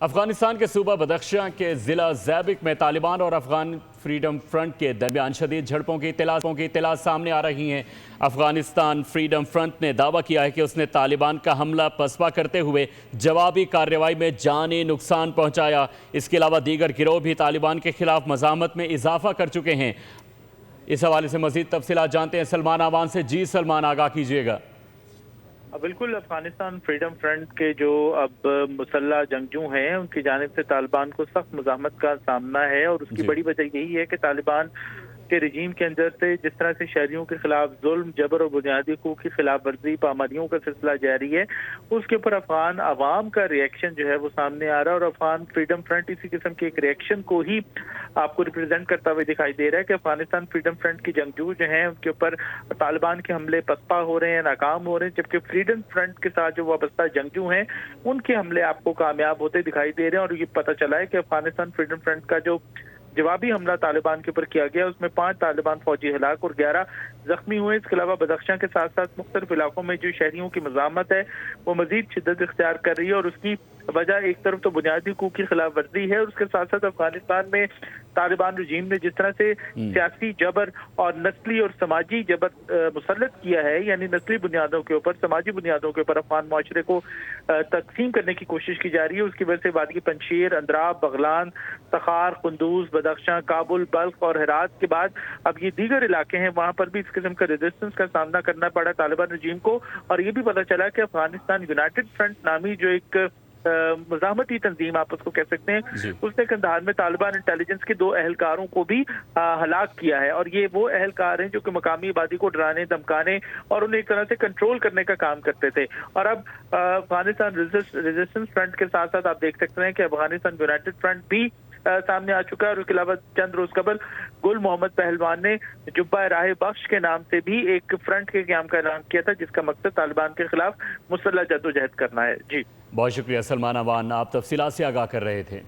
افغانستان کے صوبہ بدخشاں کے ضلع زیبک میں طالبان اور افغان فریڈم فرنٹ کے درمیان شدید جھڑپوں کی اطلاع سامنے آ رہی ہیں۔ افغانستان فریڈم فرنٹ نے دعویٰ کیا ہے کہ اس نے طالبان کا حملہ پسپا کرتے ہوئے جوابی کارروائی میں جانی نقصان پہنچایا۔ اس کے علاوہ دیگر گروہ بھی طالبان کے خلاف مزاحمت میں اضافہ کر چکے ہیں۔ اس حوالے سے مزید تفصیلات جانتے ہیں سلمان آوان سے۔ جی سلمان، آگاہ کیجیے گا۔ بالکل، افغانستان فریڈم فرنٹ کے جو اب مسلح جنگجو ہیں ان کی جانب سے طالبان کو سخت مزاحمت کا سامنا ہے، اور اس کی بڑی وجہ یہی ہے کہ طالبان کے رجیم کے اندر سے جس طرح سے شہریوں کے خلاف ظلم، جبر اور بنیادی حقوق کی خلاف ورزی، پامالیوں کا سلسلہ جاری ہے، اس کے اوپر افغان عوام کا ریئیکشن جو ہے وہ سامنے آ رہا ہے، اور افغان فریڈم فرنٹ اسی قسم کے ایک ریئیکشن کو ہی آپ کو ریپرزینٹ کرتا ہوئے دکھائی دے رہا ہے کہ افغانستان فریڈم فرنٹ کی جنگجو جو ہیں ان کے اوپر طالبان کے حملے پسپا ہو رہے ہیں، ناکام ہو رہے ہیں، جبکہ فریڈم فرنٹ کے ساتھ جو وابستہ جنگجو ہیں ان کے حملے آپ کو کامیاب ہوتے دکھائی دے رہے ہیں۔ اور یہ پتہ چلا ہے کہ افغانستان فریڈم فرنٹ کا جو جوابی حملہ طالبان کے اوپر کیا گیا اس میں 5 طالبان فوجی ہلاک اور 11 زخمی ہوئے۔ اس کے علاوہ بدخشاں کے ساتھ ساتھ مختلف علاقوں میں جو شہریوں کی مزاحمت ہے وہ مزید شدت اختیار کر رہی ہے، اور اس کی وجہ ایک طرف تو بنیادی حقوق کی خلاف ورزی ہے، اور اس کے ساتھ ساتھ افغانستان میں طالبان رجیم نے جس طرح سے سیاسی جبر اور نسلی اور سماجی جبر مسلط کیا ہے، یعنی نسلی بنیادوں کے اوپر، سماجی بنیادوں کے اوپر افغان معاشرے کو تقسیم کرنے کی کوشش کی جا رہی ہے۔ اس کی وجہ سے وادی پنجشیر، اندراب، بغلان، تخار، قندوز، بدخشاں، کابل، بلخ اور ہرات کے بعد اب یہ دیگر علاقے ہیں، وہاں پر بھی اس قسم کا ریزسٹنس کا سامنا کرنا پڑا طالبان رجیم کو۔ اور یہ بھی پتہ چلا کہ افغانستان یونائٹڈ فرنٹ نامی جو ایک مزاحمتی تنظیم آپ اس کو کہہ سکتے ہیں، اس نے قندھار میں طالبان انٹیلیجنس کے 2 اہلکاروں کو بھی ہلاک کیا ہے، اور یہ وہ اہلکار ہیں جو کہ مقامی آبادی کو ڈرانے، دھمکانے اور انہیں ایک طرح سے کنٹرول کرنے کا کام کرتے تھے۔ اور اب افغانستان ریزسٹنس فرنٹ کے ساتھ ساتھ آپ دیکھ سکتے ہیں کہ افغانستان یونائٹڈ فرنٹ بھی سامنے آ چکا ہے، اور اس کے علاوہ چند روز قبل گل محمد پہلوان نے جبہ راہ بخش کے نام سے بھی ایک فرنٹ کے قیام کا اعلان کیا تھا، جس کا مقصد طالبان کے خلاف مسلح جدوجہد کرنا ہے۔ جی بہت شکریہ سلمان آوان، آپ تفصیلات سے آگاہ کر رہے تھے۔